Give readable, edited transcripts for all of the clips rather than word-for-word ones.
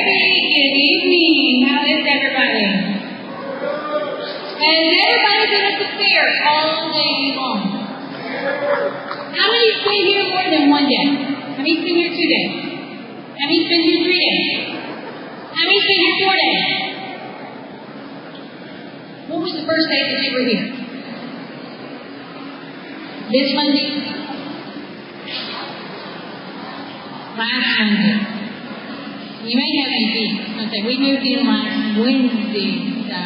good evening. How is everybody? Has everybody been at the fair all day long? How many's been here more than one day? How many's been here 2 days? How many's been here 3 days? How many's been here 4 days? What was the first day that you were here? This Monday? Last Monday. You may have any beats. Okay, we moved in last Wednesday, so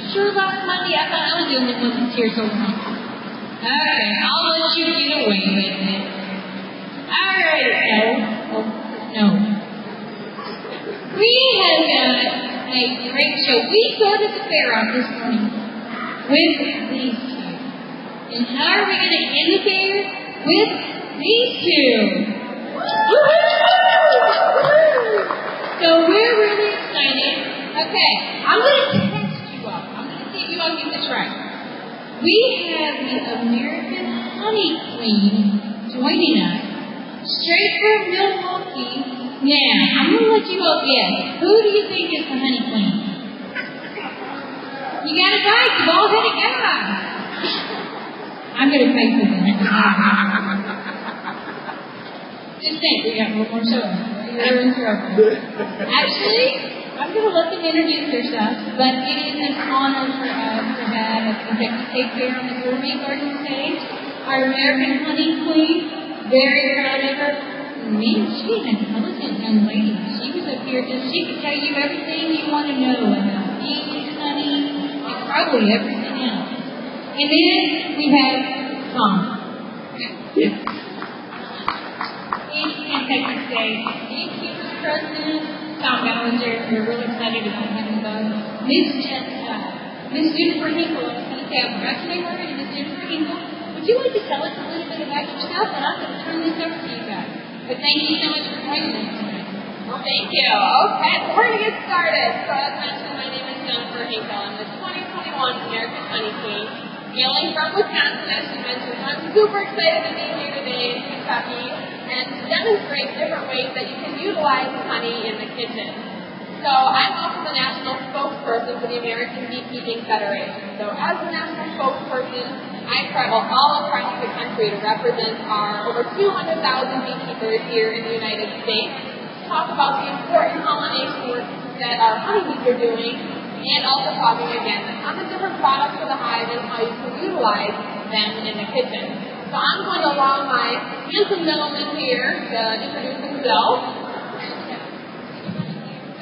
sure last Monday I thought I was the only one that's here so long. Okay, I'll let you get away with it. Alright, no. We have got a great show. We started the fair off this morning with these two. And how are we going to end the fair? With these two. So we're really excited. Okay, I'm going to test you all. I'm going to see if you all get this right. We have the American Honey Queen joining us straight from Milwaukee. Now, I'm going to let you all guess. Who do you think is the Honey Queen? You got it right. The bald-headed guy. I'm going to pay for that. Just think, we got one more show. You're in trouble. Actually, I'm going to let them introduce themselves, but it is an honor for us to have a Kentucky State Fair on the gourmet garden stage. Our American Honey Queen, very proud of her. Man, she's an intelligent young lady. She was up here she could tell you everything you want to know about bees, honey, and probably everything else. And then we have Tom. He's Kentucky State Beekeepers president, Tom Ballinger. We're really excited about having both. Miss Jennifer Hinkel. I was going to say I forgot your name already. Miss Jennifer Hinkel. Would you like to tell us a little bit about yourself? And I'm going to turn this over to you guys. But thank you so much for joining us tonight. Well, thank you. Okay, we're going to get started. So as mentioned, my name is Jennifer Hinkel. I'm the 2021 American Honey Queen. Hailing from Wisconsin, as you mentioned, I'm super excited to be here today in Kentucky and to demonstrate different ways that you can utilize honey in the kitchen. So I'm also the national spokesperson for the American Beekeeping Federation. So as the national spokesperson, I travel all across the country to represent our over 200,000 beekeepers here in the United States, talk about the important pollination work that our honeybees are doing, and also talking again on the different products for the hive and how you can utilize them in the kitchen. So I'm going to allow my handsome gentleman here to introduce himself.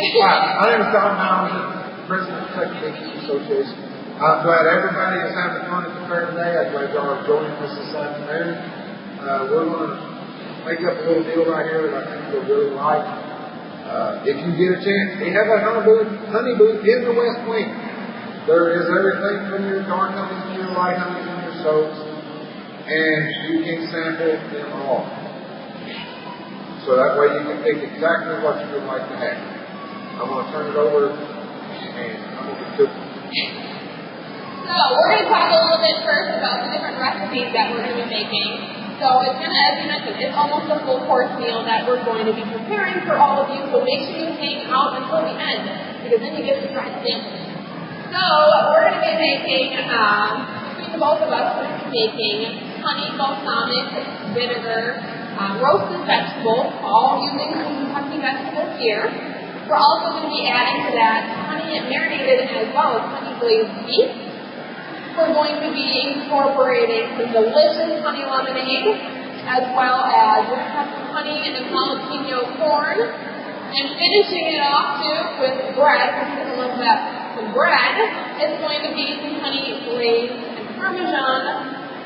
Hi, my name is Tom Ballinger, President of the Kentucky Beekeepers Association. I'm glad everybody is having fun at the fair today. I'm glad y'all are joining us this afternoon. We're going to make up a little deal right here that I think you'll really like. If you get a chance, we have a honey booth in the West Wing. There is everything from your dark honey to your light honey to your soaps, and you can sample them all. So that way you can pick exactly what you would like to have. I'm going to turn it over, and I'm going to get cooking. So we're going to talk a little bit first about the different recipes that we're going to be making. So it's going to, as you mentioned, it's almost a full course meal that we're going to be preparing for all of you. So make sure you hang out until the end, because then you get to try sampling. So we're going to be making, between the both of us, we're going to be making honey balsamic vinegar, roasted vegetables, all using some Kentucky vegetables here. We're also going to be adding to that honey marinated as well as honey glazed beef. We're going to be incorporating some delicious honey lemonade, as well as we're going to have some honey and jalapeno corn, and finishing it off too with bread. Because I love that. The bread is going to be some honey glazed and Parmesan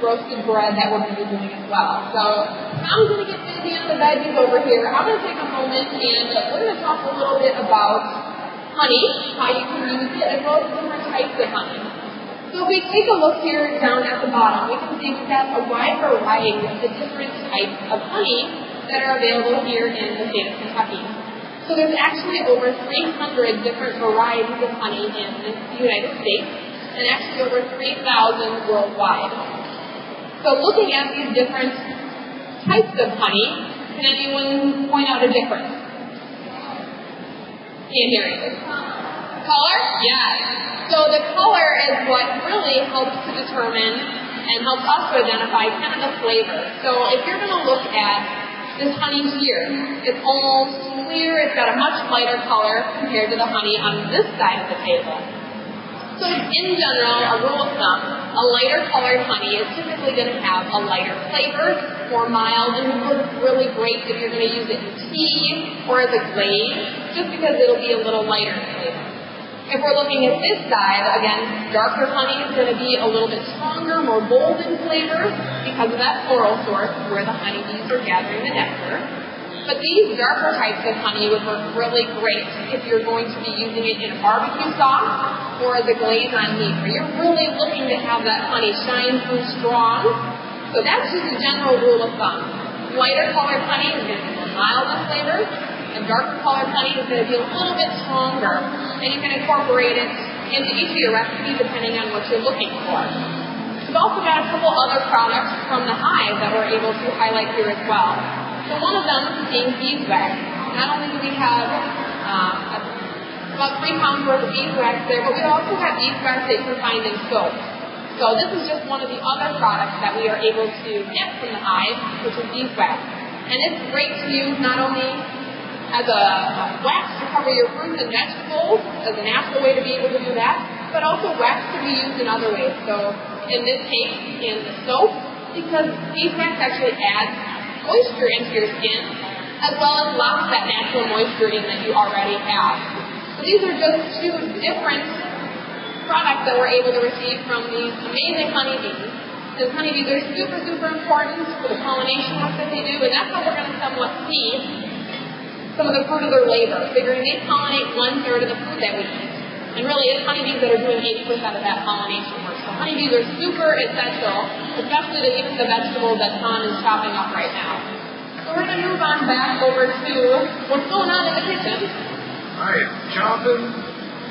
roasted bread that we're going to be doing as well. So I'm going to get busy on the veggies over here. I'm going to take a moment and we're going to talk a little bit about honey, how you can use it, as well as different types of honey. So if we take a look here down at the bottom, we can see we have a wide variety of the different types of honey that are available here in the state of Kentucky. So there's actually over 300 different varieties of honey in the United States, and actually over 3,000 worldwide. So looking at these different types of honey, can anyone point out a difference? Can't hear you. Color? Yes. So the color is what really helps to determine and helps us to identify kind of the flavor. So if you're going to look at this honey here, it's almost clear. It's got a much lighter color compared to the honey on this side of the table. So in general, a rule of thumb, a lighter colored honey is typically going to have a lighter flavor, more mild, and will work really great if you're going to use it in tea or as a glaze, just because it'll be a little lighter in flavor. If we're looking at this side, again, darker honey is going to be a little bit stronger, more bold in flavor because of that floral source where the honeybees are gathering the nectar. But these darker types of honey would work really great if you're going to be using it in a barbecue sauce or as a glaze on meat, where you're really looking to have that honey shine through strong. So that's just a general rule of thumb. Lighter colored honey is going to be more mild in flavor, and darker colored honey is going to be a little bit stronger, and you can incorporate it into each of your recipes depending on what you're looking for. We've also got a couple other products from the hive that we're able to highlight here as well. So one of them being beeswax. Not only do we have about 3 pounds worth of beeswax there, but we also have beeswax that you can find in soap. So this is just one of the other products that we are able to get from the hive, which is beeswax. And it's great to use not only as a wax to cover your fruits and vegetables, as a natural way to be able to do that, but also wax can be used in other ways. So in this case, in the soap, because beeswax actually adds moisture into your skin, as well as locks that natural moisture in that you already have. So these are just 2 different products that we're able to receive from these amazing honeybees. Because honeybees are super, super important for the pollination work that they do, and that's how we're going to somewhat see some of the fruit of their labor, figuring they pollinate 1/3 of the food that we eat. And really, it's honeybees that are doing 80% of that pollination work. So honeybees are super essential, especially to even the vegetables that Tom is chopping up right now. So we're going to move on back over to what's going on in the kitchen. I am chopping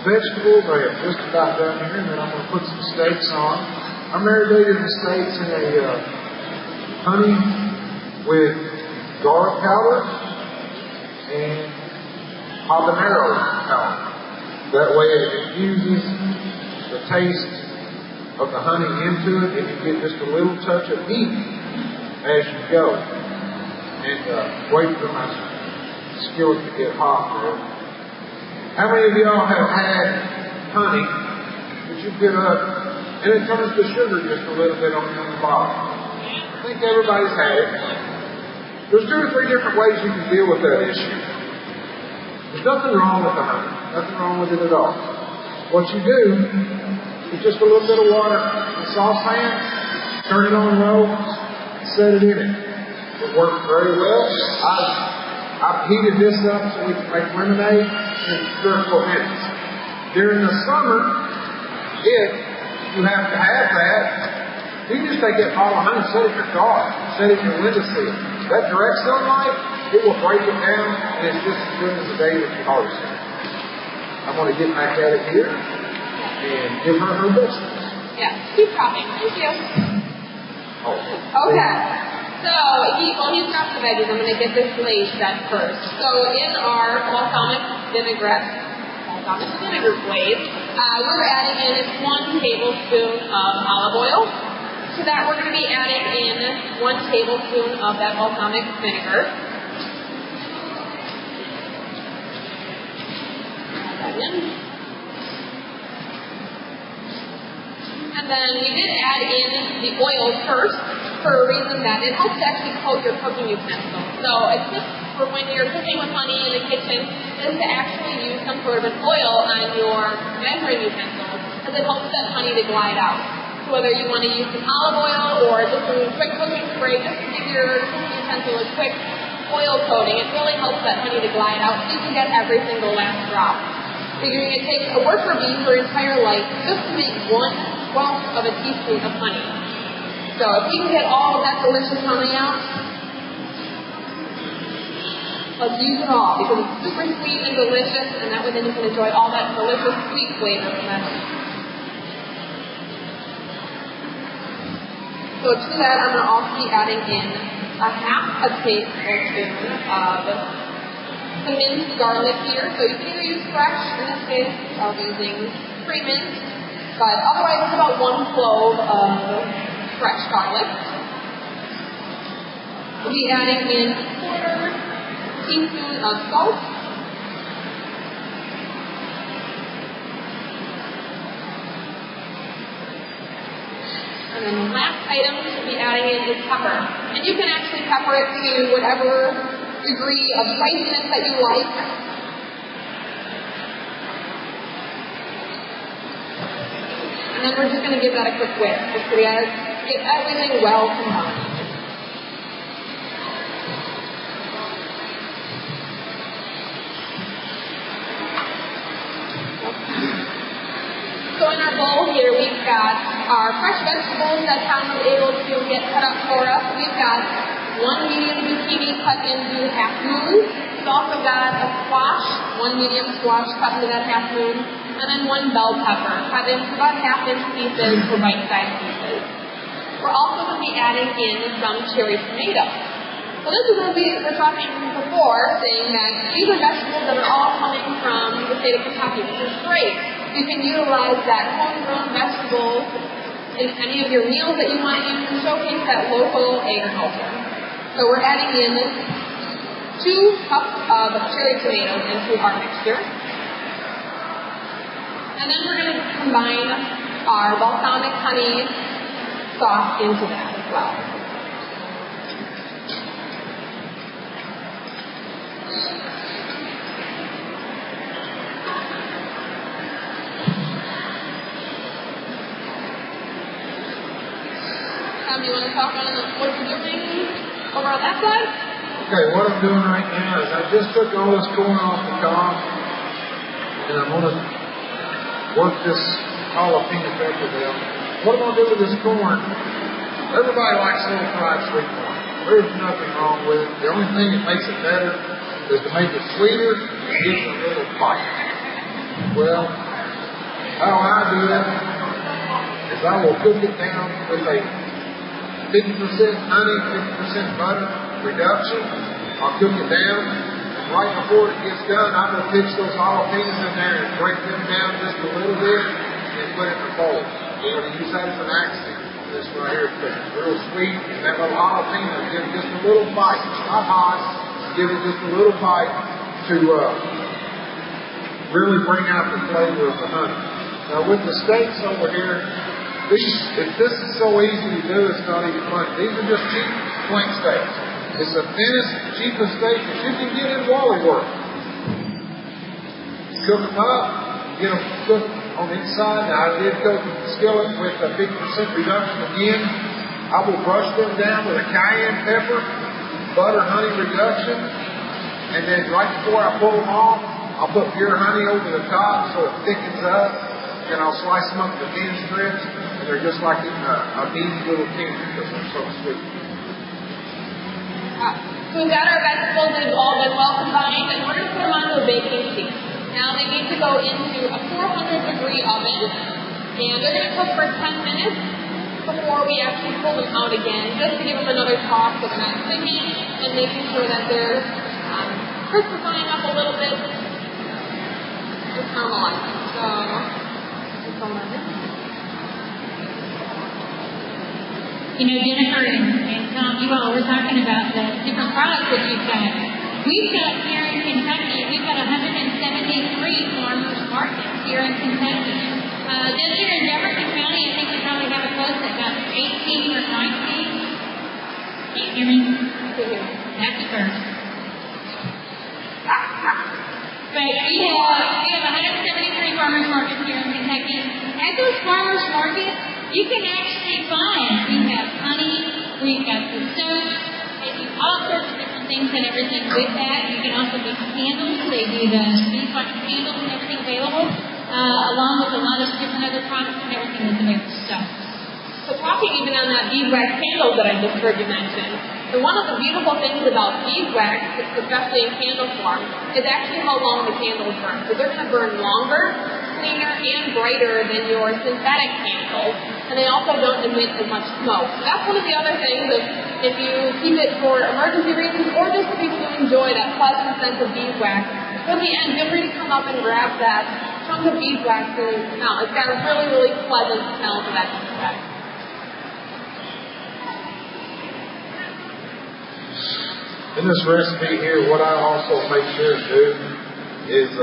vegetables. I am just about done here, and then I'm going to put some steaks on. I marinated the steaks in a honey with garlic powder and habanero powder. That way it infuses the taste of the honey into it, and you get just a little touch of heat as you go. And wait for my skillet to get hot there. How many of y'all have had honey that you get up and it turns to sugar just a little bit on the bottom? I think everybody's had it. There's 2 or 3 different ways you can deal with that issue. There's nothing wrong with the honey. Nothing wrong with it at all. What you do is just a little bit of water in a saucepan, turn it on low, set it in it. It works very well. I've heated this up so we can make lemonade in 3 or 4 minutes. During the summer, if you have to have that, you just take that bottle of honey, set it in your garden, set it in your windowsill. That direct sunlight, it will break it down, and it's just as good as the day that you harvested it. I'm going to get back at it here and give her her vegetables. Yeah, keep chopping. Thank you. Oh. Okay. So, he's got the veggies. I'm going to get this glaze set first. So, in our balsamic vinegar glaze, we're adding in 1 tablespoon of olive oil. To that, we're going to be adding in 1 tablespoon of that balsamic vinegar. And then we did add in the oil first for a reason that it helps to actually coat your cooking utensils. So a tip for when you're cooking with honey in the kitchen is to actually use some sort of an oil on your measuring utensils, because it helps that honey to glide out. So whether you want to use some olive oil or just some quick cooking spray, just to give your cooking utensil a quick oil coating, it really helps that honey to glide out so you can get every single last drop. Figuring it takes a worker bee her entire life just to make 1/12 of a teaspoon of honey. So if we can get all of that delicious honey out, let's use it all, because it's super sweet and delicious, and that way then you can enjoy all that delicious sweet flavor from that honey. So to that, I'm going to also be adding in 1/2 tablespoon of the minced garlic here. So you can either use fresh, in this case I'll be using pre-minced, but otherwise it's about 1 clove of fresh garlic. We'll be adding in 1/4 teaspoon of salt. And then the last item we'll be adding in is pepper. And you can actually pepper it to whatever degree of spiciness that you like. And then we're just going to give that a quick whisk, just so we get everything well combined. So in our bowl here, we've got our fresh vegetables that Tom was able to get cut up for us. We've got 1 medium zucchini cut into half moon. We've also got a squash, 1 medium squash cut into that half moon, and then 1 bell pepper cut into about 1/2 inch pieces for bite-sized pieces. We're also going to be adding in some cherry tomatoes. So this is what we were talking before, saying that these are vegetables that are all coming from the state of Kentucky, which is great. You can utilize that homegrown vegetable in any of your meals that you want to use to showcase that local agriculture. So we're adding in 2 cups of cherry tomatoes into our mixture. And then we're going to combine our balsamic honey sauce into that as well. Do you want to talk about what you're doing over on that side? Okay, what I'm doing right now is I just took all this corn off the cob, and I'm going to work this jalapeno pepper down. What I'm going to do with this corn, everybody likes little fried sweet corn. There's nothing wrong with it. The only thing that makes it better is to make it sweeter and give it a little bite. Well, how I do it is I will cook it down with a 50% honey, 50% butter reduction. I'll cook it down. And right before it gets done, I'm going to pitch those jalapenos in there and break them down just a little bit and put it in the bowl. We're going to use that as an accent. This right here is real sweet. And that little jalapeno gives just a little bite. It's not hot. Give it just a little bite to really bring out the flavor of the honey. Now with the steaks over here, if this is so easy to do, it's not even funny. These are just cheap flank steaks. It's the thinnest, cheapest steak that you can get in Wally World. Cook them up, get them cooked on each side. Now I did cook the skillet with a 50% reduction again. I will brush them down with a cayenne pepper, butter, honey reduction, and then right before I pull them off, I'll put pure honey over the top so it thickens up, and I'll slice them up into thin strips. They're just like eating a easy little candy because they're so sweet. So we've got our vegetables that have all been well combined, and we're going to put them onto a baking sheet. Now they need to go into a 400-degree oven, and they're going to cook for 10 minutes before we actually pull them out again, just to give them another toss so they're not sticking, and making sure that they're crispifying up a little bit and caramelizing. So, just hold on there. You know, Jennifer and Tom, you all were talking about the different products that you've got. We've got here in Kentucky, we've got 173 farmers markets here in Kentucky. Down here in Jefferson County, I think we probably have a close to about 18 or 19. Can you hear me? That's the first. But we have 173 farmers markets here in Kentucky. At those farmers markets, you can actually find, we have honey, we've got the soap, they do all sorts of different things and everything with that. You can also do candles, they do the beeswax candles and everything available, along with a lot of different other products and everything that's available. So talking even on that beeswax candle that I just heard you mention, and one of the beautiful things about beeswax, especially in candle form, is actually how long the candles burn. So they're going to burn longer, cleaner, and brighter than your synthetic candles, and they also don't emit as much smoke. So that's one of the other things of if you keep it for emergency reasons, or just for people who enjoy that pleasant sense of beeswax. So at the end, feel free to come up and grab that chunk of beeswax and smell. It's got a really, really pleasant smell to that beeswax. In this recipe here, what I also make sure to do is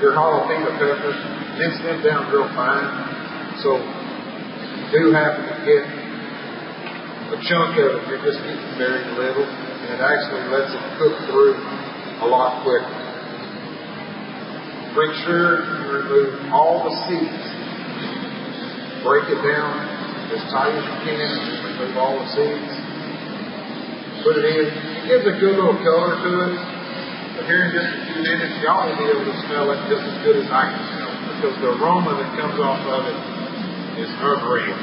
your jalapeno peppers, mince them down real fine. So you do happen to get a chunk of it, you're just getting very little, and it actually lets it cook through a lot quicker. Make sure you remove all the seeds. Break it down as tight as you can and just remove all the seeds. Put it in. It gives a good little color to it. But here in just a few minutes, y'all will be able to smell it just as good as I can smell it, because the aroma that comes off of it is unreal.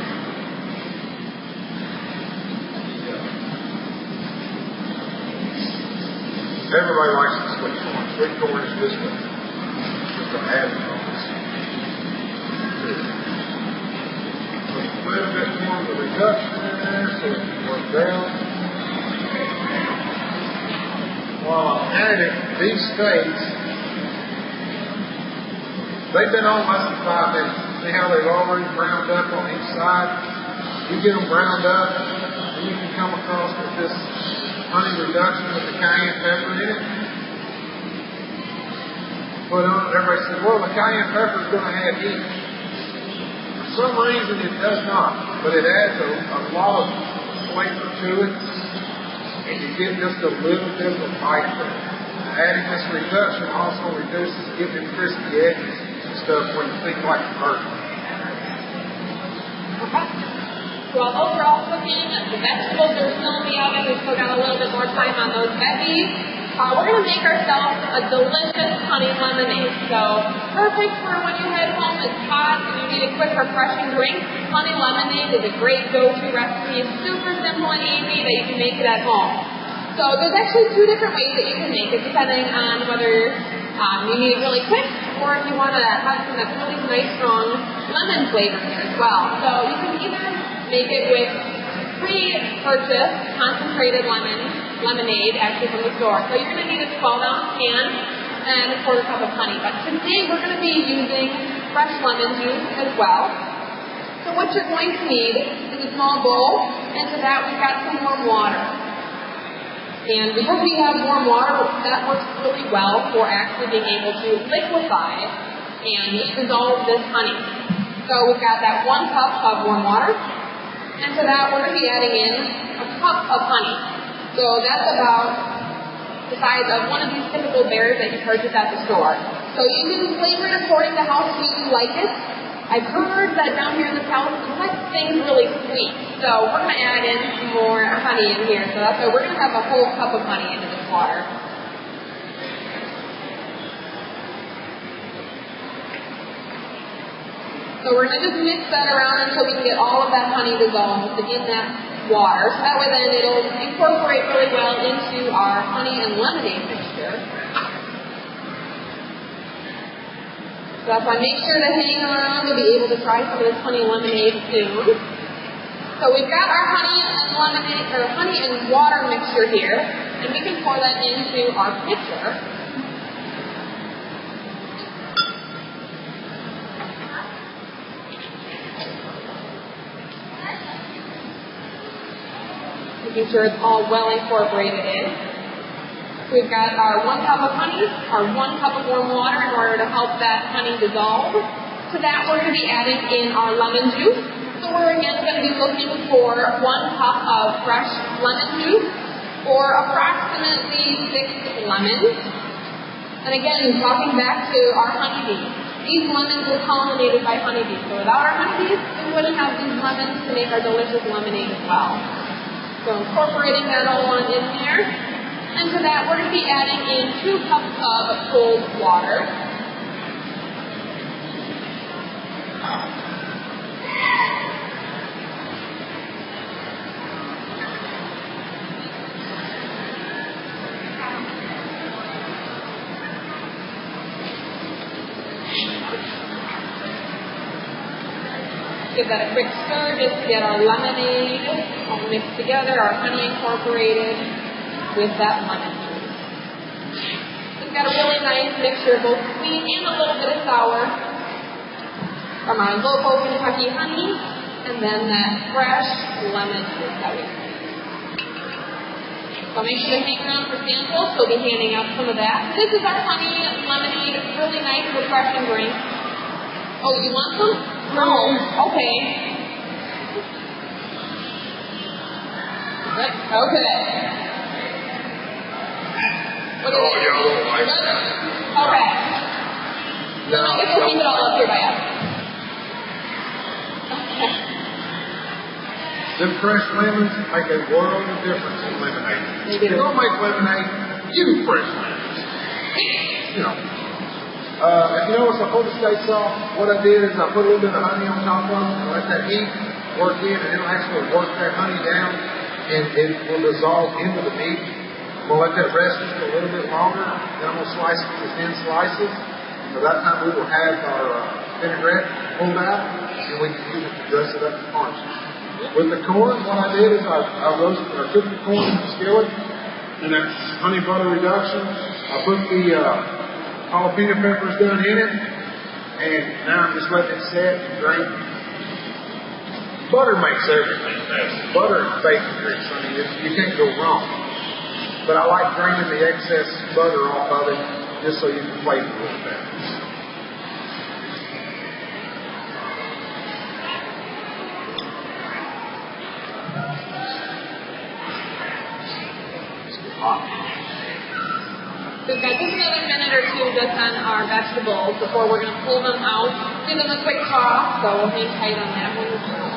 Everybody likes the sweet corn. Sweet corn is just an added bonus. A little bit more of the reduction in there so it can work down. While I'm at it, these steaks, they've been on less than 5 minutes. See how they've already browned up on each side? You get them browned up, and you can come across with this honey reduction with the cayenne pepper in it. Put on it, everybody says, well, the cayenne pepper is going to have heat. For some reason, it does not, but it adds a lot of flavor to it, and you get just a little bit of a bite there. Adding this reduction also reduces getting them crispy edges and stuff when you think like a burger. Okay. While those are all cooking, the vegetables are still in the oven. We've still got a little bit more time on those veggies. We're going to make ourselves a delicious honey lemonade. So perfect for when you head home, it's hot, and you need a quick, refreshing drink. Honey lemonade is a great go-to recipe. It's super simple and easy that you can make it at home. So there's actually 2 different ways that you can make it, depending on whether you need it really quick, or if you want to have some that's really nice, strong lemon flavor here as well. So you can either make it with pre-purchased concentrated lemonade actually from the store. So you're going to need a 12-ounce can and a 1/4 cup of honey. But today we're going to be using fresh lemon juice as well. So what you're going to need is a small bowl, and to that we've got some warm water. And because we have warm water, that works really well for actually being able to liquefy and dissolve this honey. So we've got that 1 cup of warm water, and to that we're going to be adding in a cup of honey. So that's about the size of one of these typical bears that you purchase at the store. So you can flavor it according to how sweet you like it. I've heard that down here in the south, we like things really sweet. So we're going to add in some more honey in here. So that's why we're going to have a whole cup of honey into this water. So we're going to just mix that around until we can get all of that honey dissolved in that water. So that way then it'll incorporate really well into our honey and lemonade mixture. So that's why make sure to hang around to be able to try some of this honey lemonade soon. So we've got our honey and water mixture here, and we can pour that into our pitcher. Making sure it's all well incorporated in. We've got our 1 cup of honey, our 1 cup of warm water in order to help that honey dissolve. To that, we're going to be adding in our lemon juice. So we're again going to be looking for 1 cup of fresh lemon juice, or approximately 6 lemons. And again, talking back to our honeybees, these lemons were pollinated by honeybees. So without our honeybees, we wouldn't have these lemons to make our delicious lemonade as well. So incorporating that all on in there. And to that, we're going to be adding in 2 cups of cold water. Give that a quick stir just to get our lemonade all mixed together, our honey incorporated with that lemon juice. We've got a really nice mixture of both sweet and a little bit of sour from our local Kentucky honey, and then that fresh lemon juice that we make. So make sure to hang around for samples. We'll be handing out some of that. This is our honey lemonade, really nice, refreshing drink. Oh, you want some? No. Okay. Okay. What is it? Okay. No, I guess we'll keep it all up here by us. Okay. Them fresh lemons make a world of difference in lemonade. If you don't make lemonade, use fresh lemons. You know. If you notice, I pulled the steak off. What I did is I put a little bit of honey on top of it and let that heat work in, and it'll actually work that honey down, and it will dissolve into the meat. We'll let that rest just a little bit longer. Then I'm going to slice it into thin slices. By that time, we will have our vinaigrette pulled out, and we can use it to dress it up to punch. With the corn, what I did is I took the corn in the skillet, and that honey butter reduction. I put the jalapeno peppers down in it, and now I'm just letting it set and drain. Butter makes everything best. Butter and bacon grease. I mean, you can't go wrong. But I like draining the excess butter off of it just so you can flavor it a little better. So we've got just another minute or two just on our vegetables before we're going to pull them out. Give them a quick toss, so we'll hang tight on that one as well.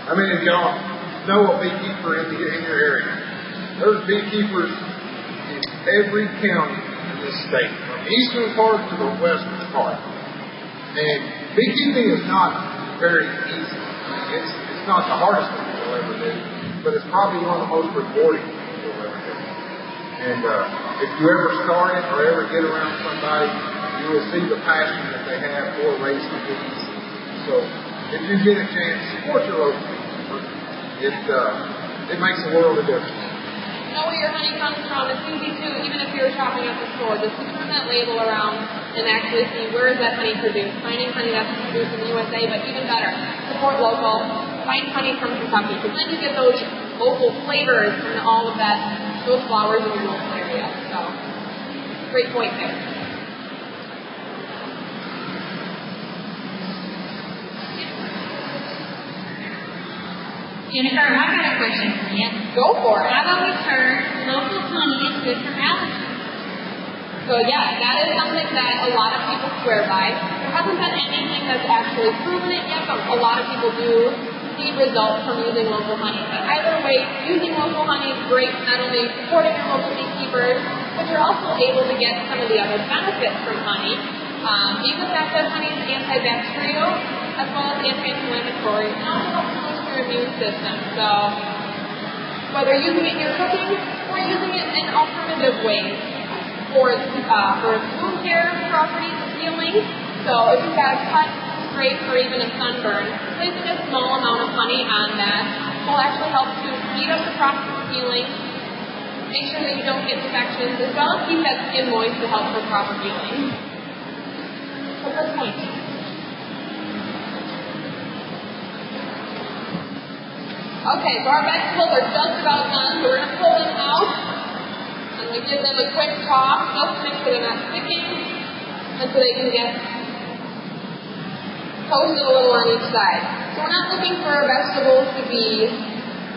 I mean, if y'all know a beekeeper in your area, there's beekeepers in every county in this state, from the eastern part to the western part. And beekeeping is not very easy. It's not the hardest thing you'll ever do, but it's probably one of the most rewarding things you'll ever do. And if you ever start it or ever get around somebody, you will see the passion that they have for raising bees. So if you get a chance, support your local beekeeper. It makes a world of difference. Know where your honey comes from. It's easy to, even if you're shopping at the store, just to turn that label around and actually see where is that honey produced. Finding honey that's produced in the USA, but even better, support local. Find honey from Kentucky, because then you get those local flavors from all of those flowers in your local area. So, great point there. Jennifer, I got a question for you. Go for it. I've always heard local honey is good for allergies. So yeah, that is something that a lot of people swear by. There hasn't been anything that's actually proven it yet, but a lot of people do see results from using local honey. But either way, using local honey is great, not only supporting your local beekeepers, but you're also able to get some of the other benefits from honey. Being effective, honey is antibacterial as well as anti-inflammatory, and also helps boost your immune system. So whether using it in your cooking or using it in alternative ways for its wound care properties, healing. So if you've got a cut, scrape, or even a sunburn, placing a small amount of honey on that will actually help to speed up the process of healing, make sure that you don't get infections, as well as keep that skin moist to help for proper healing. So good point. Okay, so our vegetables are just about done, so we're going to pull them out, and we give them a quick toss, just to make sure they're not sticking, and so they can get toasted a little on each side. So we're not looking for our vegetables to be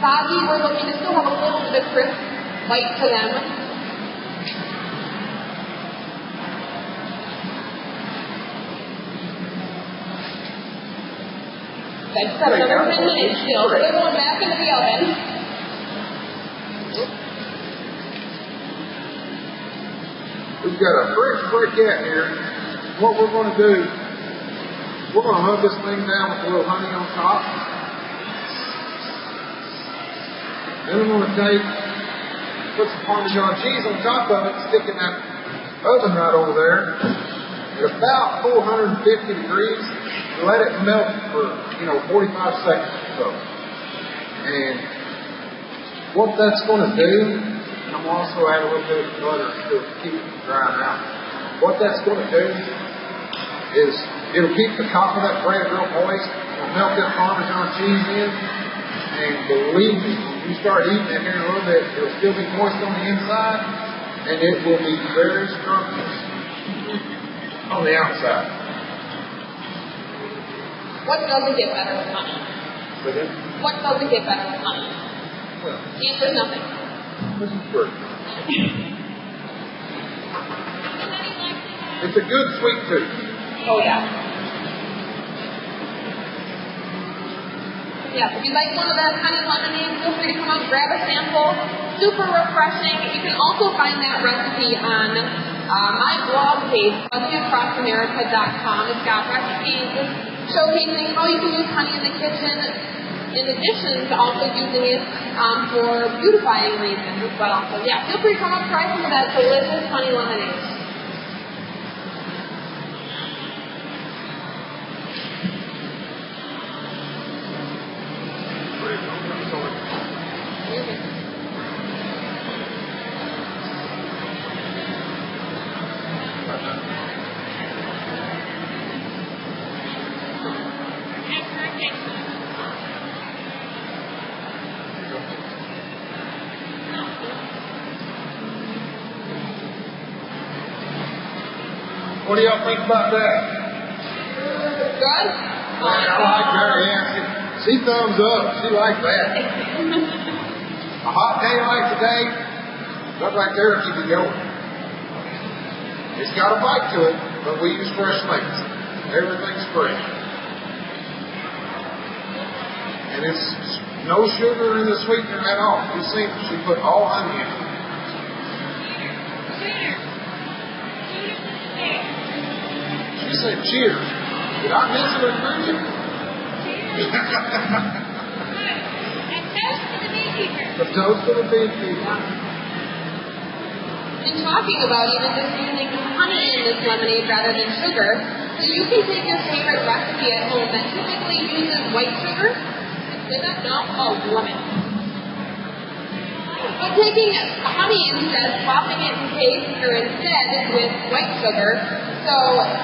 soggy, we're looking to still have a little bit of crisp bite to them. I just have another 10 minutes still, so they're going back into the oven. We've got a French briquette here. What we're going to do, we're going to hug this thing down with a little honey on top. Then I'm going to put some Parmesan cheese on top of it, stick in that oven right over there at about 450 degrees. Let it melt for 45 seconds or so. And what that's going to do, and I'm also add a little bit of butter to keep it from drying out. What that's going to do is it'll keep the top of that bread real moist. It'll melt that Parmesan cheese in. And believe me, when you start eating it here in a little bit, it'll still be moist on the inside, and it will be very scrumptious on the outside. What doesn't get better with honey? What doesn't get better with honey? Well, the answer is nothing. This is true. It's a good sweet tooth. Oh, yeah. Yeah, if you like one of the honey lemonades, feel free to come out and grab a sample. Super refreshing. You can also find that recipe on my blog page, BuzzingAcrossAmerica.com. It's got recipes showcasing how you can use honey in the kitchen, in addition to also using it for beautifying reasons as well. So yeah, feel free to come up and try some of that delicious honey lemonade. What do y'all think about that? Good? I like that, yeah. She thumbs up. She likes that. A hot day like today, that right there keep it going. It's got a bite to it, but we use fresh mates. Everything's fresh. And it's no sugar in the sweetener at all. You see, she put all honey in it. She said cheers. Did I miss it or mention it? A toast to the Beekeepers. And talking about even just using honey in this lemonade rather than sugar, so you can take your favorite recipe at home that typically uses white sugar. Did that? No? Oh, lemon. But taking honey instead, swapping it instead with white sugar. So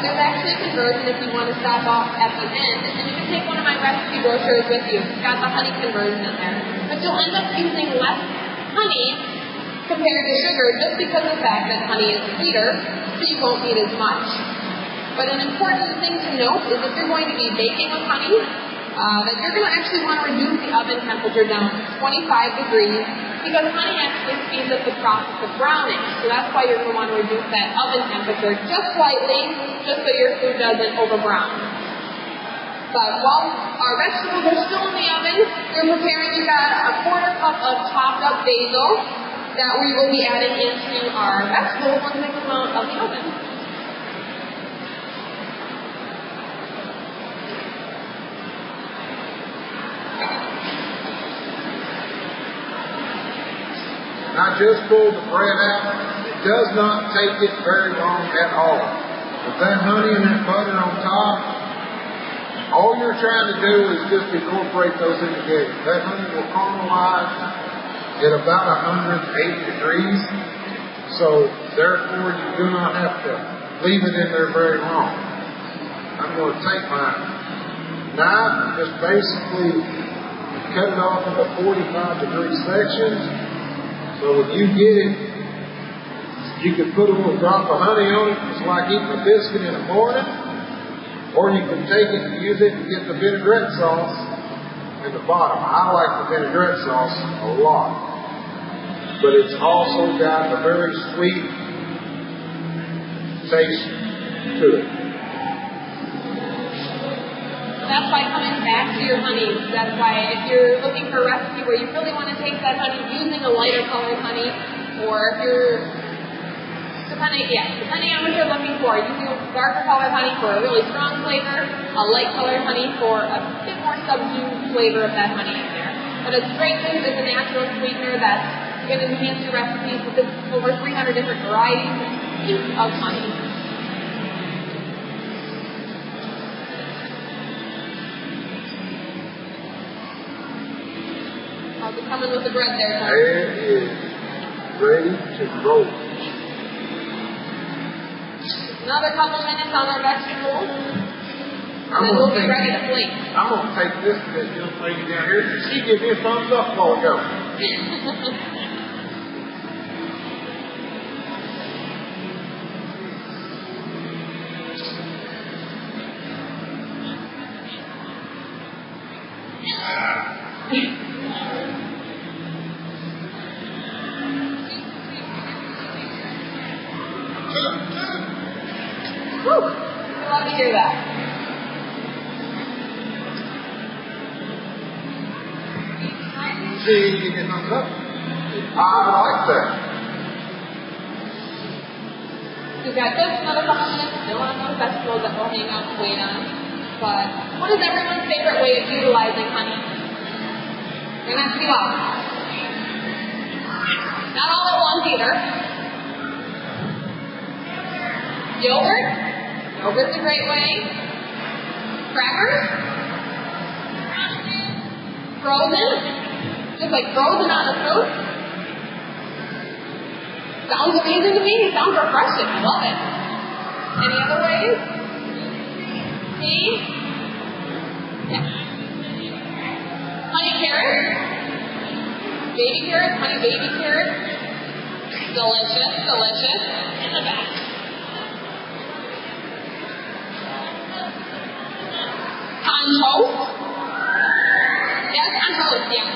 there's actually a conversion if you want to stop off at the end, and you can take one of my recipe brochures with you. It's got the honey conversion in there. But you'll end up using less honey compared to sugar just because of the fact that honey is sweeter, so you won't need as much. But an important thing to note is if you're going to be baking with honey, that you're going to actually want to reduce the oven temperature down to 25 degrees because honey actually speeds up the process of browning. So that's why you're going to want to reduce that oven temperature just slightly, just so your food doesn't overbrown. But while our vegetables are still in the oven, you're preparing, you've got a quarter cup of chopped up basil that we will be adding into our vegetables once they come out of the oven. I just pulled the bread out. It does not take it very long at all. With that honey and that butter on top, all you're trying to do is just incorporate those in together. That honey will caramelize at about 180 degrees. So therefore you do not have to leave it in there very long. I'm going to take my knife and just basically cut it off into 45-degree sections. So when you get it, you can put a little drop of honey on it. It's like eating a biscuit in the morning. Or you can take it and use it and get the vinaigrette sauce in the bottom. I like the vinaigrette sauce a lot. But it's also got a very sweet taste to it. That's why coming back to your honey. That's why if you're looking for a recipe where you really want to taste that honey using a lighter colored honey, or if you're depending on what you're looking for, using a darker colored honey for a really strong flavor, a light colored honey for a bit more subdued flavor of that honey in there. But it's great news. It's a natural sweetener that's going to enhance your recipes with over 300 different varieties. piece of honey. How's it coming with the bread there, Tom? It is ready to roll. Another couple minutes on our vegetables, and then we'll be ready to plate. I'm going to take this young lady down here. She gave me a thumbs up a while ago. Whew. I love to hear that. See, you get thumbs up. I like that. We've got just another couple minutes still on those vegetables that we'll hang out and wait on. But what is everyone's favorite way of utilizing honey? We're going to have to be loud. Not all at once either. Yogurt? Yogurt's a great way. Crackers? Frozen? Just like frozen on the fruit? Sounds amazing to me. Sounds refreshing. I love it. Any other ways? Tea? Yeah. Honey carrots? Baby carrots? Honey baby carrots? Delicious, delicious. In the back. On toast? Yes, on toast, yeah.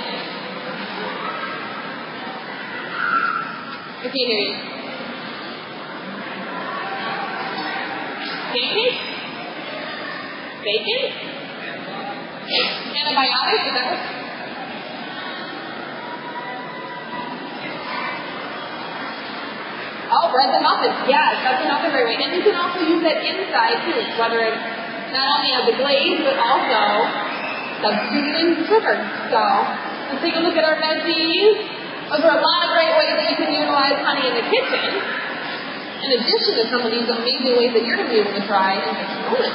I can't hear you. Pancakes? Bacon? Antibiotics? Is that what? Oh, breads and muffins. Yes, that's another great way. And you can also use that inside too, whether it's not only as a glaze, but also substituting sugar. So, let's take a look at our veggies. Those are a lot of great ways that you can utilize honey in the kitchen, in addition to some of these amazing ways that you're going to be able to try in just a moment.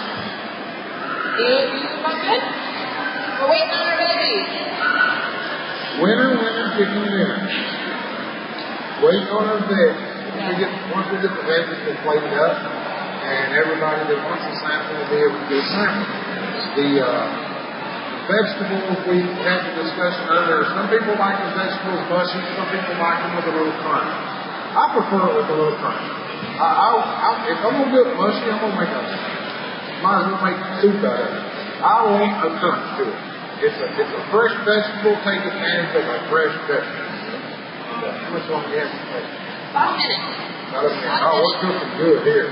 You look good? We're waiting on our veggies. Winner, winner, chicken dinner. Waiting on our veggies. Once we get the veggies plated up, and everybody that wants a sample will be able to get a sample. The vegetables, we had the discussion earlier. Some people like the vegetables mushy, some people like them with a little crunch. I prefer it with a little crunch. If I'm going to do it mushy, I'm going to might as well make soup out of it. I want a crunch to it. It's a fresh vegetable. Take advantage of a fresh vegetable. How much longer do you have to take? About a minute. About a minute. Oh, we're cooking good here.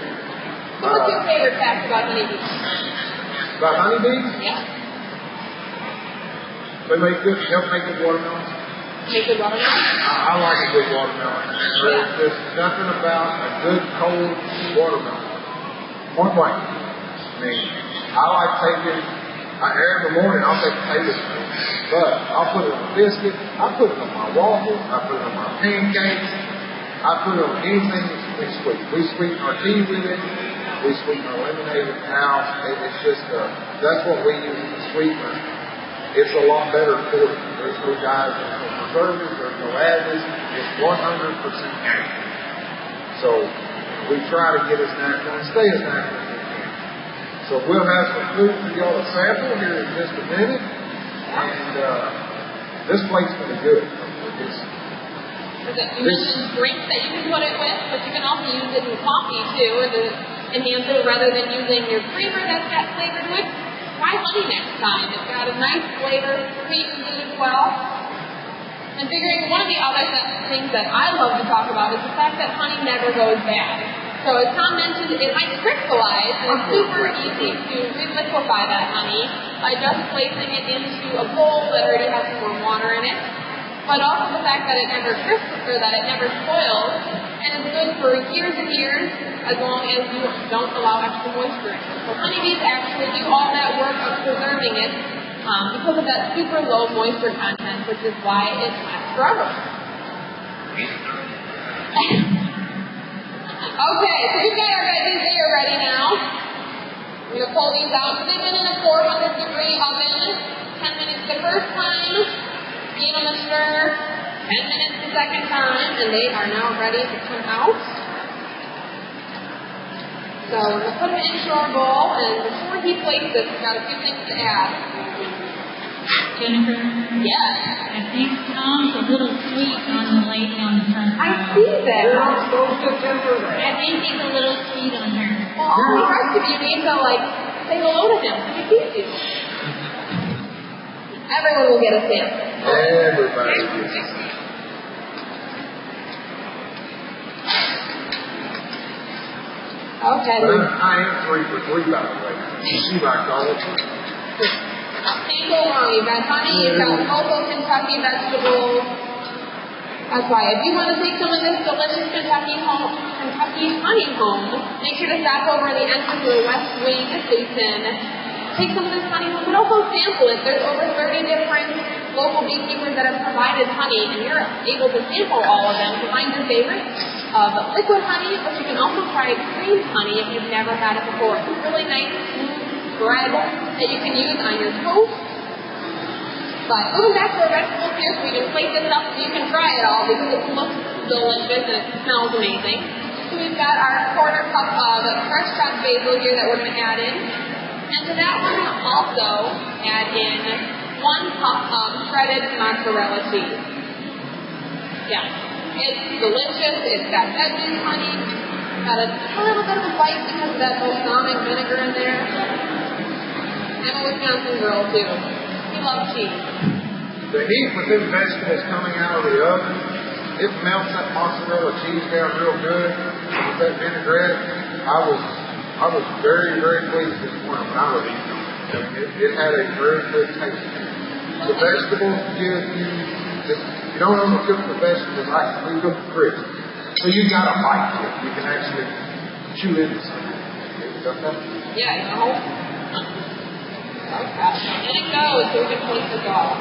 What's your favorite fact about honeybees? About honeybees? Yeah. They help make good watermelons. Make good watermelon? I like a good watermelon. There's nothing about a good cold watermelon. Point blank. I mean, I like taking, every morning I'll take a tablespoon, but I'll put it on a biscuit, I put it on my waffles, I put it on my pancakes, I put it on anything that's sweet. We sweeten our tea with it, we sweeten our lemonade in the house. It's just, that's what we use as a sweetener. It's a lot better for you. There's no dyes, there's no preservatives, there's no additives. It's 100% natural. So we try to get as natural and stay as natural as we can. So we'll have some food for y'all to sample here in just a minute. And this plate's going to be good. You mentioned drinks that you can put it with, but you can also use it in coffee too to enhance it rather than using your creamer that's got flavor to it. Try honey next time. It's got a nice flavor, sweet and good as well. And figuring one of the other things that I love to talk about is the fact that honey never goes bad. So as Tom mentioned, it might crystallize, and it's super easy to reliquify that honey by just placing it into a bowl that already has some more water in it. But also the fact that it never crystallizes, or that it never spoils, and is good for years and years as long as you don't allow extra moisture in it. So honeybees actually do all that work of preserving it because of that super low moisture content, which is why it lasts forever. Okay, so we've got our veggies. They are ready now. I'm going to pull these out. So they've been in a 400-degree oven. 10 minutes the first time. Give them a stir. 10 minutes the second time. And they are now ready to come out. So we're going to put them into our bowl. And before he plates this, we've got a few things to add. Jennifer? Yes. I think Tom's a little sweet on the lady on the front row. I see that. You're not supposed to temper that. I think he's a little sweet on her. Well, all the rest of you need to, say hello to him. He sees you. Everyone will get a sample. Everybody gets it. Okay. I am 3 for 3, by the way. She liked all of them. Can't go wrong. You've got honey, you've got local Kentucky vegetables. That's why. If you want to take some of this delicious Kentucky honey home, make sure to stop over in the entrance of the West Wing so you can take some of this honey home, but also sample it. There's over 30 different local beekeepers that have provided honey, and you're able to sample all of them to find your favorite of liquid honey, but you can also try cream honey if you've never had it before. It's a really nice, smooth bread that you can use on your toast. But moving back to our vegetables here, so we can plate this up so you can try it all because it looks delicious and it smells amazing. So we've got our 1/4 cup of fresh cut basil here that we're going to add in. And to that, we're going to also add in 1 cup of shredded mozzarella cheese. Yeah, it's delicious. It's got veggies, honey, got a little bit of a bite because of that balsamic vinegar in there. And a Wisconsin girl, too. We love cheese. The heat with them vegetables coming out of the oven, it melts that mozzarella cheese down real good with that vinaigrette. I was very, very pleased this morning when I was eating them. I mean, it had a very good taste. The vegetables give you, you don't overcook the vegetables like we cook the crisp. So you got a bite to it. You can actually chew into something. Yeah, you know. Okay. And it goes so we can place this all.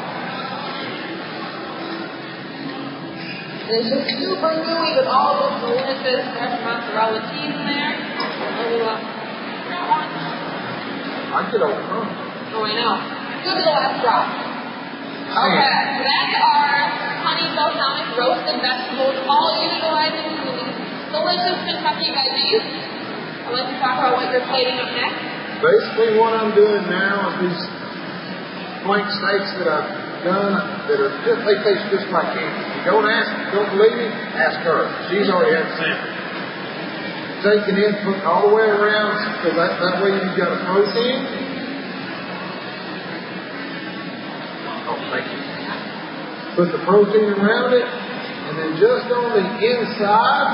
And it's just super gooey with all of this delicious fresh mozzarella cheese in there. I get overcome. Oh, I know. Good to the last drop. Okay, so that's our honey balsamic roasted vegetables, all utilizing some of these delicious Kentucky veggies. I'd like to talk about what you're plating up next. Basically, what I'm doing now is these flank steaks that I've done that are just, they taste just like candy. If you don't believe me, ask her. She's already had the sample. Taking it, putting all the way around, because that way you've got a protein. Oh, thank you. Put the protein around it, and then just on the inside,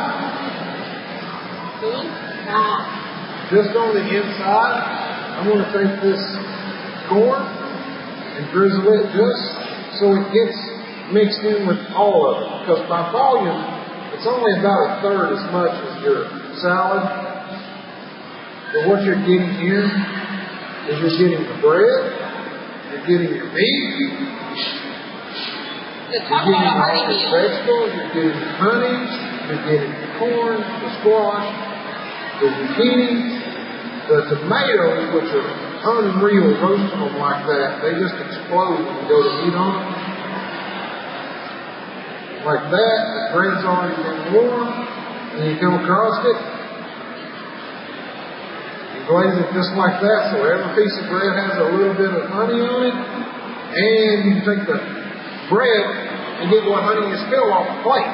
just on the inside, I'm going to take this corn and drizzle it just so it gets mixed in with all of it. Because by volume, it's only about 1/3 as much as your salad. But what you're getting here is you're getting the bread, you're getting your meat, you're getting all the vegetables, you're getting the honey, you're getting the corn, the squash, the zucchini, the tomatoes, which are unreal roasting them like that. They just explode when you go to eat on them. Like that, the bread's already been warm, and you come across it, you glaze it just like that, so every piece of bread has a little bit of honey on it, and you can take the bread and get what honey is still off the plate.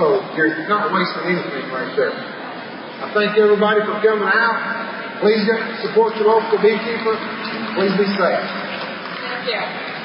So you're not wasting anything right there. I thank everybody for coming out. Please support your local beekeeper. Please be safe. Thank you.